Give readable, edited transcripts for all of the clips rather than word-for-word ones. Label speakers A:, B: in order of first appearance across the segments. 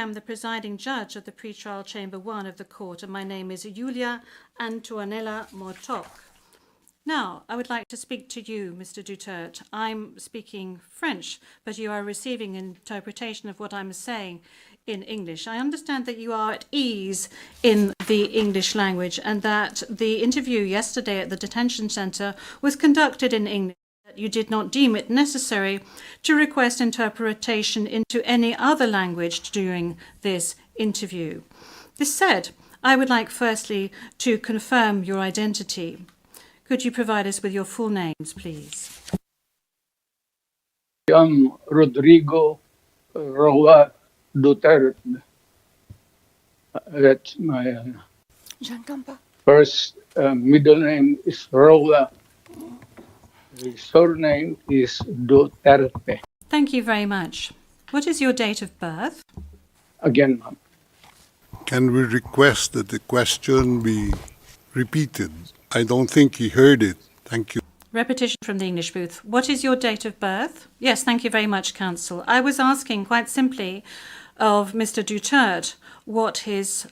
A: am the presiding judge of the pretrial chamber 1 of the court, and my name is Julia Antonella Mortok. Now, I would like to speak to you, Mr. Duterte. I'm speaking French, but you are receiving interpretation of what I'm saying in English. I understand that you are at ease in the English language and that the interview yesterday at the detention centre was conducted in English. You did not deem it necessary to request interpretation into any other language during this interview. This said, I would like firstly to confirm your identity. Could you provide us with your full names, please?
B: I am Rodrigo Roa Duterte. That's my first middle name is Roa. The surname is Duterte.
A: Thank you very much. What is your date of birth?
B: Again, ma'am.
C: Can we request that the question be repeated? I don't think he heard it. Thank you.
A: Repetition from the English booth. What is your date of birth? Yes, thank you very much, Counsel. I was asking quite simply of Mr. Duterte what his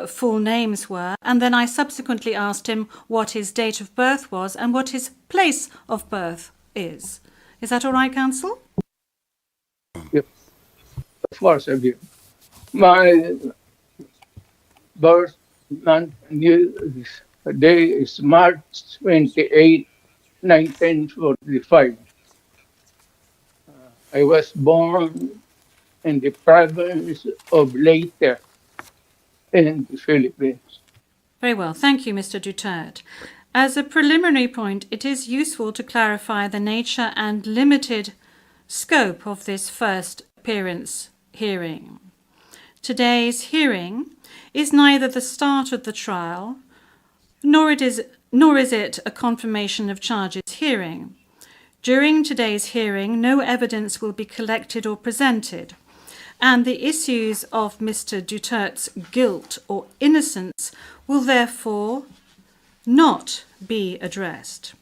A: full names were, and then I subsequently asked him what his date of birth was and what his place of birth is. Is that all right, Counsel?
B: Yep. Of course, I do. My birth month day is March 28, 1945. I was born in the province of Leyte in the Philippines.
A: Very well. Thank you, Mr. Duterte. As a preliminary point, it is useful to clarify the nature and limited scope of this first appearance hearing. Today's hearing is neither the start of the trial, nor is it a confirmation of charges hearing. During today's hearing, no evidence will be collected or presented, and the issues of Mr. Duterte's guilt or innocence will therefore not be addressed.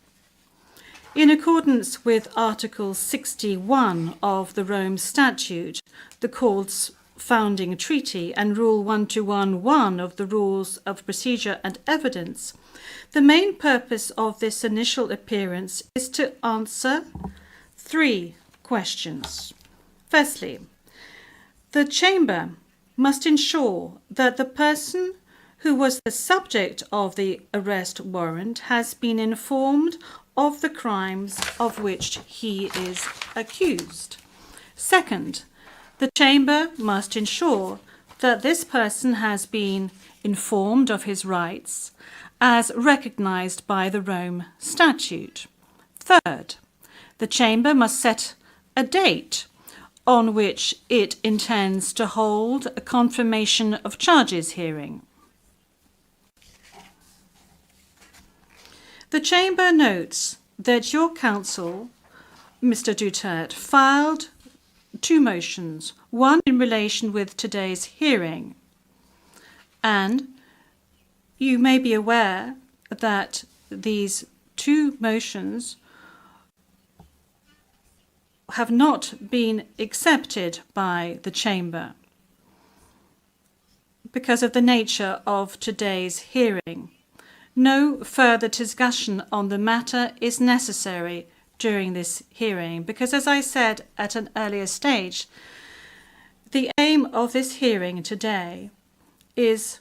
A: In accordance with Article 61 of the Rome Statute, the Court's founding treaty, and Rule 1211 of the Rules of Procedure and Evidence, the main purpose of this initial appearance is to answer 3 questions. Firstly, the Chamber must ensure that the person who was the subject of the arrest warrant has been informed of the crimes of which he is accused. Second, the Chamber must ensure that this person has been informed of his rights as recognised by the Rome Statute. Third, the Chamber must set a date on which it intends to hold a confirmation of charges hearing. The Chamber notes that your counsel, Mr. Duterte, filed 2 motions, one in relation with today's hearing, and you may be aware that these 2 motions have not been accepted by the Chamber because of the nature of today's hearing. No further discussion on the matter is necessary during this hearing because, as I said at an earlier stage, the aim of this hearing today is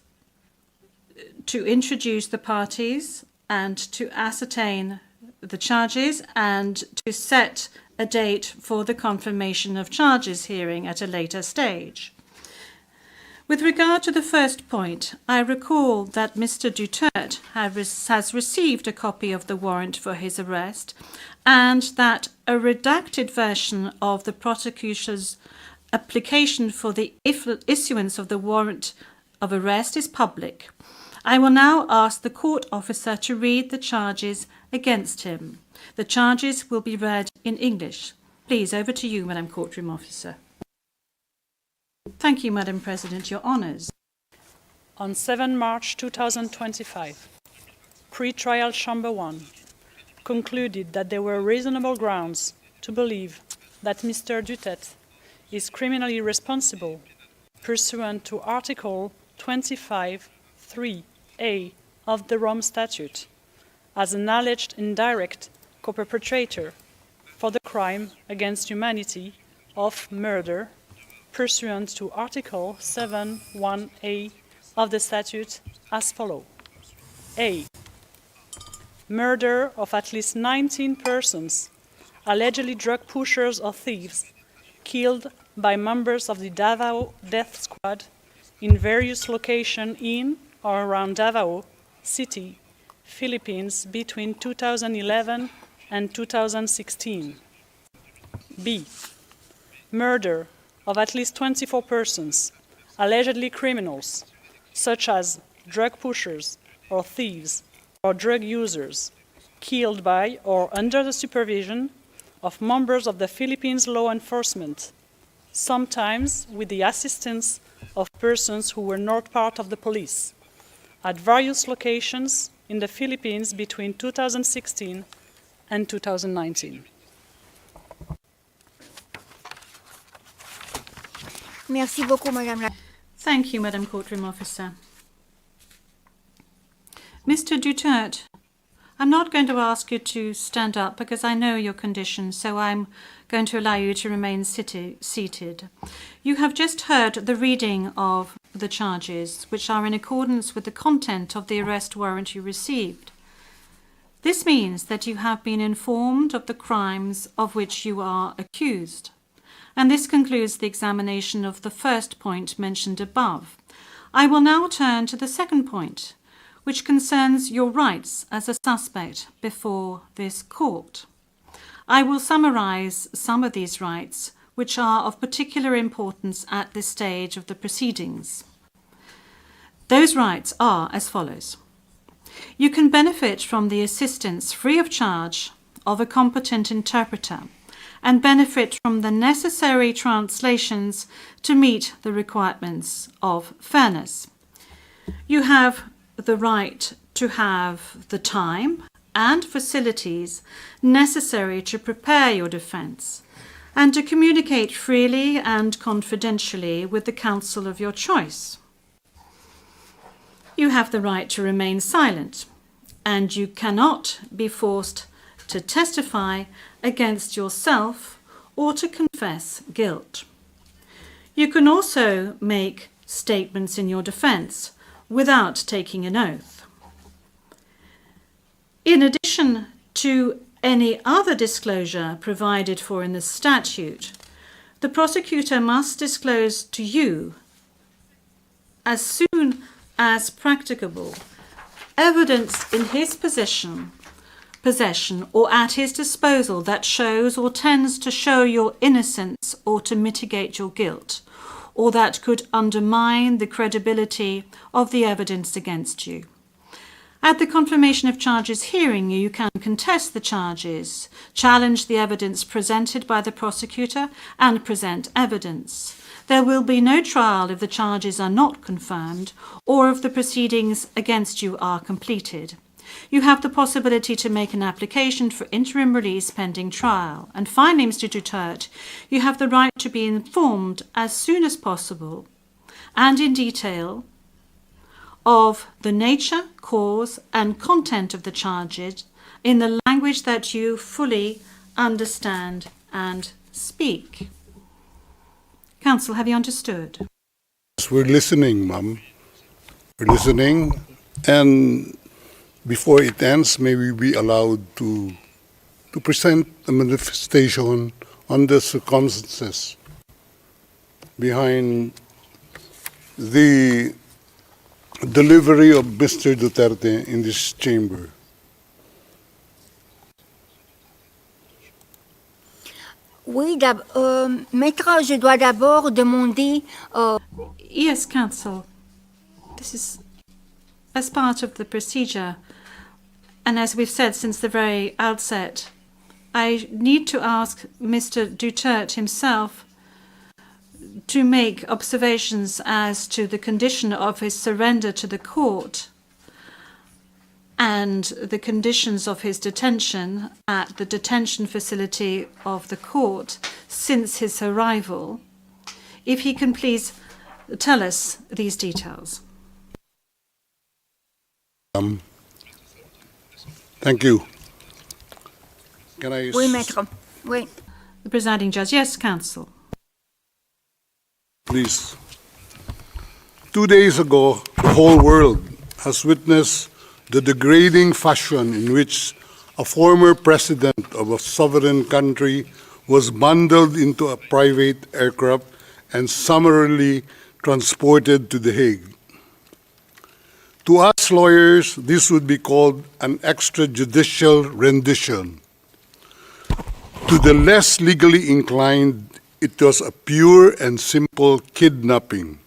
A: to introduce the parties and to ascertain the charges and to set a date for the confirmation of charges hearing at a later stage. With regard to the first point, I recall that Mr. Duterte has received a copy of the warrant for his arrest and that a redacted version of the prosecutor's application for the issuance of the warrant of arrest is public. I will now ask the court officer to read the charges against him. The charges will be read in English. Please, over to you, Madam Courtroom Officer. Thank you, Madam President. Your honours.
D: On 7 March 2025, Pre-Trial Chamber 1 concluded that there were reasonable grounds to believe that Mr. Duterte is criminally responsible pursuant to Article 25(3)(a) of the Rome Statute, as an alleged indirect co-perpetrator for the crime against humanity of murder, pursuant to Article 7(1)(a) of the statute as follows. A. Murder of at least 19 persons, allegedly drug pushers or thieves, killed by members of the Davao Death Squad in various locations in or around Davao City, Philippines between 2011 and 2016. B. Murder of at least 24 persons, allegedly criminals, such as drug pushers or thieves or drug users, killed by or under the supervision of members of the Philippines law enforcement, sometimes with the assistance of persons who were not part of the police, at various locations in the Philippines between 2016 and 2019.
E: Merci beaucoup, Madame la...
A: Thank you, Madam Courtroom Officer. Mr. Duterte, I'm not going to ask you to stand up because I know your condition, so I'm going to allow you to remain seated. You have just heard the reading of the charges, which are in accordance with the content of the arrest warrant you received. This means that you have been informed of the crimes of which you are accused. And this concludes the examination of the first point mentioned above. I will now turn to the second point, which concerns your rights as a suspect before this court. I will summarize some of these rights, which are of particular importance at this stage of the proceedings. Those rights are as follows. You can benefit from the assistance free of charge of a competent interpreter and benefit from the necessary translations to meet the requirements of fairness. You have the right to have the time and facilities necessary to prepare your defence and to communicate freely and confidentially with the counsel of your choice. You have the right to remain silent, and you cannot be forced to testify against yourself or to confess guilt. You can also make statements in your defence without taking an oath. In addition to any other disclosure provided for in the statute, the prosecutor must disclose to you, as soon as practicable, evidence in his possession or at his disposal that shows or tends to show your innocence or to mitigate your guilt, or that could undermine the credibility of the evidence against you. At the confirmation of charges hearing, you can contest the charges, challenge the evidence presented by the prosecutor, and present evidence. There will be no trial if the charges are not confirmed or if the proceedings against you are completed. You have the possibility to make an application for interim release pending trial. And finally, Mr. Duterte, you have the right to be informed as soon as possible and in detail of the nature, cause, and content of the charges in the language that you fully understand and speak. Counsel, have you understood?
C: Yes, we're listening, ma'am. We're listening, and before it ends, may we be allowed to present a manifestation on the circumstances behind the delivery of Mr. Duterte in this chamber.
E: Oui, maître, je dois d'abord demander...
A: Yes, counsel. This is as part of the procedure. And as we've said since the very outset, I need to ask Mr. Duterte himself to make observations as to the condition of his surrender to the court and the conditions of his detention at the detention facility of the court since his arrival. If he can please tell us these details.
C: Thank you. Can I...
E: Oui, maître. Oui.
A: The presiding judge. Yes, counsel.
C: Please. 2 days ago, the whole world has witnessed the degrading fashion in which a former president of a sovereign country was bundled into a private aircraft and summarily transported to The Hague. To us lawyers, this would be called an extrajudicial rendition. To the less legally inclined, it was a pure and simple kidnapping.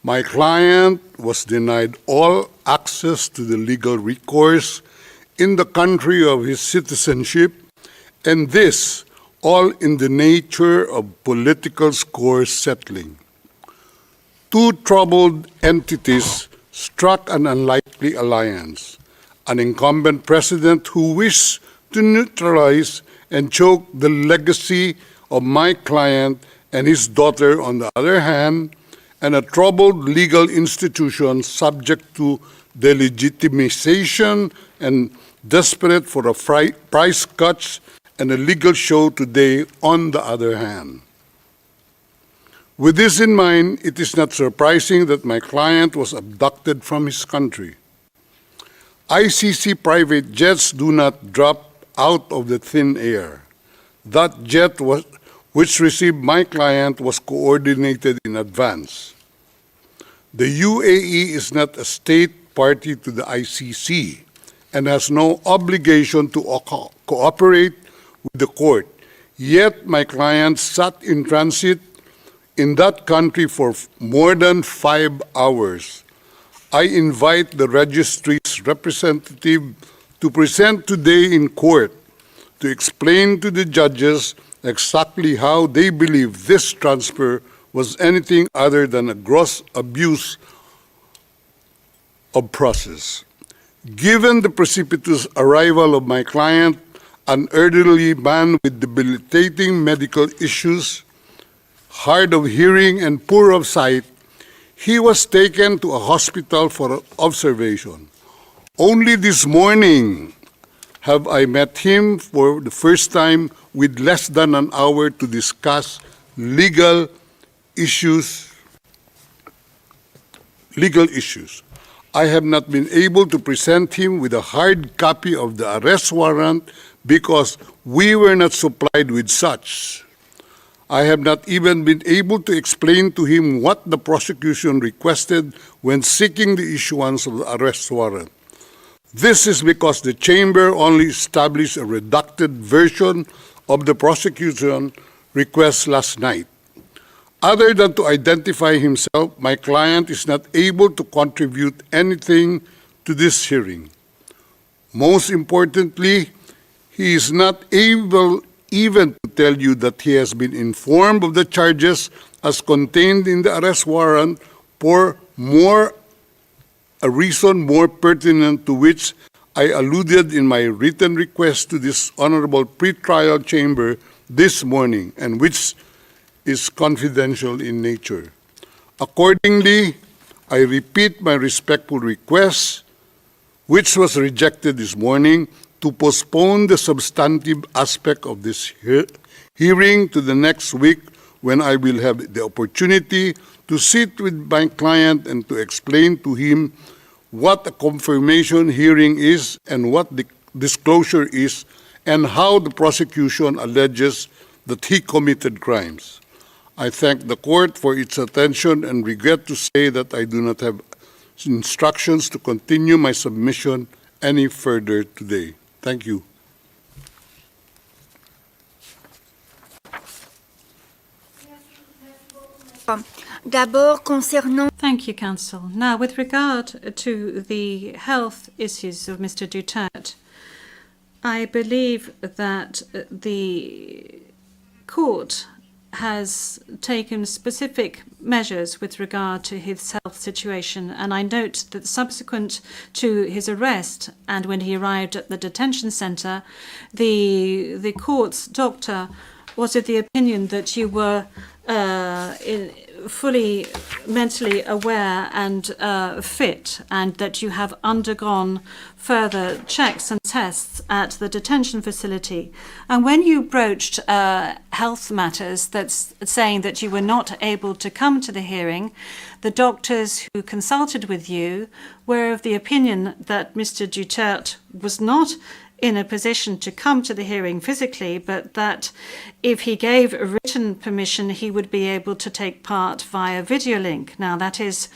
C: My client was denied all access to the legal recourse in the country of his citizenship, and this all in the nature of political score settling. Two troubled entities struck an unlikely alliance, an incumbent president who wished to neutralize and choke the legacy of my client and his daughter on the other hand, and a troubled legal institution subject to delegitimization and desperate for a price cuts and a legal show today on the other hand. With this in mind, it is not surprising that my client was abducted from his country. ICC private jets do not drop out of the thin air. That jet which received my client was coordinated in advance. The UAE is not a state party to the ICC and has no obligation to cooperate with the court. Yet my client sat in transit in that country for more than 5 hours. I invite the registry's representative to present today in court to explain to the judges exactly how they believe this transfer was anything other than a gross abuse of process. Given the precipitous arrival of my client, an elderly man with debilitating medical issues, hard of hearing and poor of sight, he was taken to a hospital for observation. Only this morning have I met him for the first time with less than an hour to discuss legal issues. I have not been able to present him with a hard copy of the arrest warrant because we were not supplied with such. I have not even been able to explain to him what the prosecution requested when seeking the issuance of the arrest warrant. This is because the chamber only established a redacted version of the prosecution request last night. Other than to identify himself, my client is not able to contribute anything to this hearing. Most importantly, he is not able even to tell you that he has been informed of the charges as contained in the arrest warrant for a reason more pertinent to which I alluded in my written request to this honorable pretrial chamber this morning, and which is confidential in nature. Accordingly, I repeat my respectful request, which was rejected this morning, to postpone the substantive aspect of this hearing to the next week, when I will have the opportunity to sit with my client and to explain to him what a confirmation hearing is and what the disclosure is and how the prosecution alleges that he committed crimes. I thank the court for its attention and regret to say that I do not have instructions to continue my submission any further today. Thank you.
E: D'abord, concernant
A: Thank you, counsel. Now, with regard to the health issues of Mr. Duterte, I believe that the court has taken specific measures with regard to his health situation, and I note that subsequent to his arrest and when he arrived at the detention center, the court's doctor was of the opinion that you were fully mentally aware and fit, and that you have undergone further checks and tests at the detention facility. And when you broached health matters, that's saying that you were not able to come to the hearing, the doctors who consulted with you were of the opinion that Mr. Duterte was not in a position to come to the hearing physically, but that if he gave a written permission, he would be able to take part via video link. Now, that is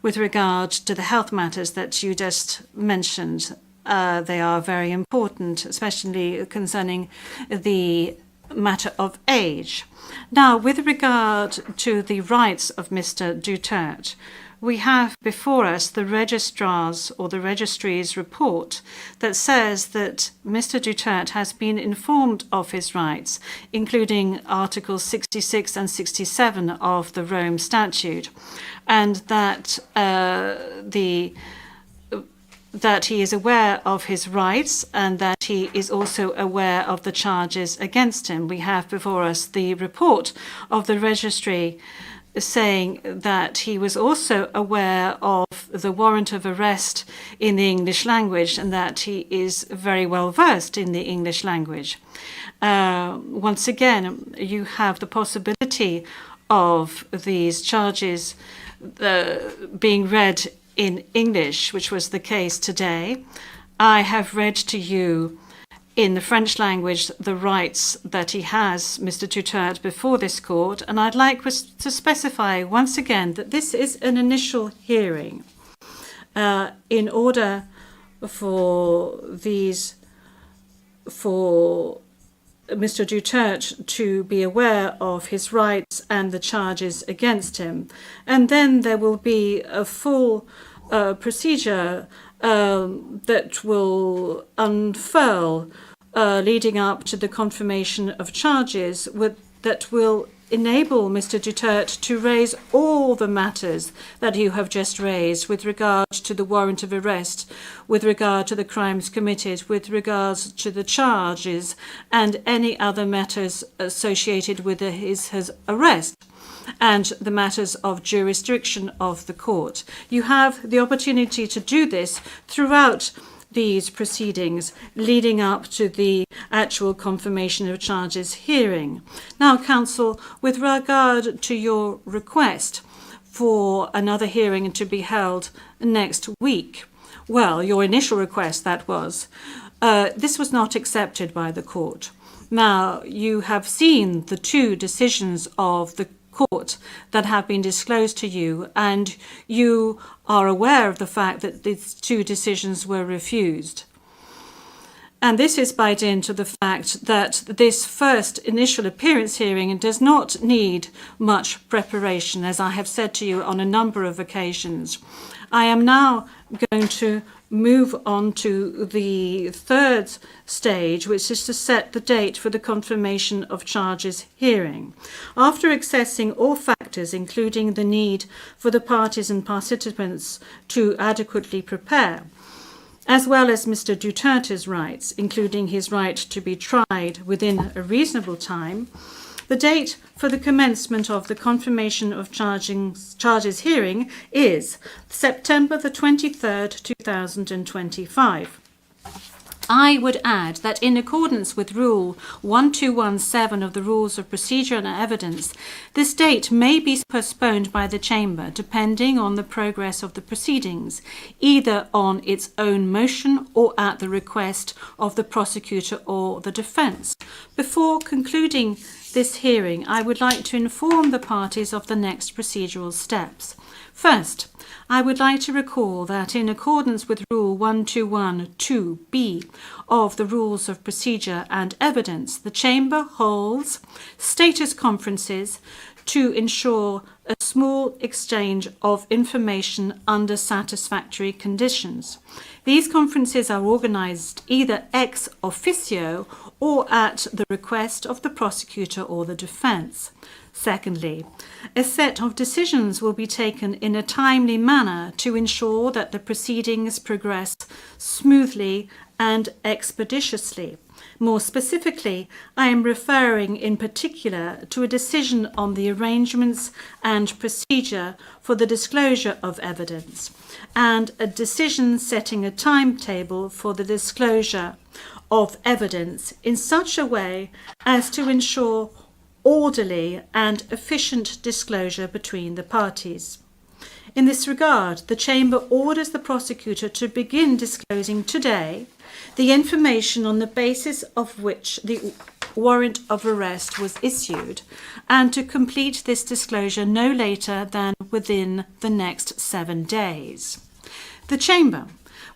A: with regard to the health matters that you just mentioned. They are very important, especially concerning the matter of age. Now, with regard to the rights of Mr. Duterte, we have before us the registrar's or the registry's report that says that Mr. Duterte has been informed of his rights, including Articles 66 and 67 of the Rome Statute, and that that he is aware of his rights and that he is also aware of the charges against him. We have before us the report of the registry saying that he was also aware of the warrant of arrest in the English language and that he is very well versed in the English language. Once again, you have the possibility of these charges being read in English, which was the case today. I have read to you in the French language the rights that he has, Mr. Duterte, before this court, and I'd like to specify once again that this is an initial hearing. In order for Mr. Duterte to be aware of his rights and the charges against him. And then there will be a full procedure that will unfurl leading up to the confirmation of charges that will enable Mr. Duterte to raise all the matters that you have just raised with regard to the warrant of arrest, with regard to the crimes committed, with regards to the charges and any other matters associated with his arrest, and the matters of jurisdiction of the court. You have the opportunity to do this throughout these proceedings leading up to the actual confirmation of charges hearing. Now, counsel, with regard to your request for another hearing to be held next week, well, your initial request, that was, this was not accepted by the court. Now, you have seen the two decisions of the court that have been disclosed to you, and you are aware of the fact that these two decisions were refused. And this is by dint of the fact that this first initial appearance hearing does not need much preparation, as I have said to you on a number of occasions. I am now going to move on to the third stage, which is to set the date for the confirmation of charges hearing. After assessing all factors, including the need for the parties and participants to adequately prepare, as well as Mr. Duterte's rights, including his right to be tried within a reasonable time, the date for the commencement of the confirmation of charges hearing is September the 23rd, 2025. I would add that in accordance with Rule 1217 of the Rules of Procedure and Evidence, this date may be postponed by the Chamber depending on the progress of the proceedings, either on its own motion or at the request of the prosecutor or the defence. Before concluding this hearing, I would like to inform the parties of the next procedural steps. First, I would like to recall that in accordance with Rule 1212B of the Rules of Procedure and Evidence, the Chamber holds status conferences to ensure a small exchange of information under satisfactory conditions. These conferences are organised either ex officio or at the request of the prosecutor or the defence. Secondly, a set of decisions will be taken in a timely manner to ensure that the proceedings progress smoothly and expeditiously. More specifically, I am referring in particular to a decision on the arrangements and procedure for the disclosure of evidence, and a decision setting a timetable for the disclosure of evidence in such a way as to ensure orderly and efficient disclosure between the parties. In this regard, the Chamber orders the prosecutor to begin disclosing today the information on the basis of which the warrant of arrest was issued, and to complete this disclosure no later than within the next 7 days. The Chamber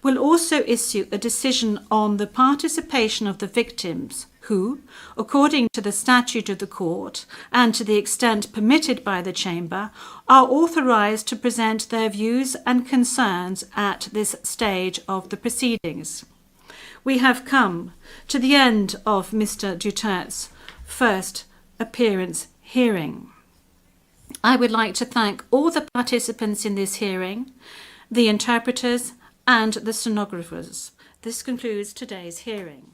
A: will also issue a decision on the participation of the victims who, according to the statute of the court and to the extent permitted by the Chamber, are authorised to present their views and concerns at this stage of the proceedings. We have come to the end of Mr. Duterte's first appearance hearing. I would like to thank all the participants in this hearing, the interpreters and the stenographers. This concludes today's hearing.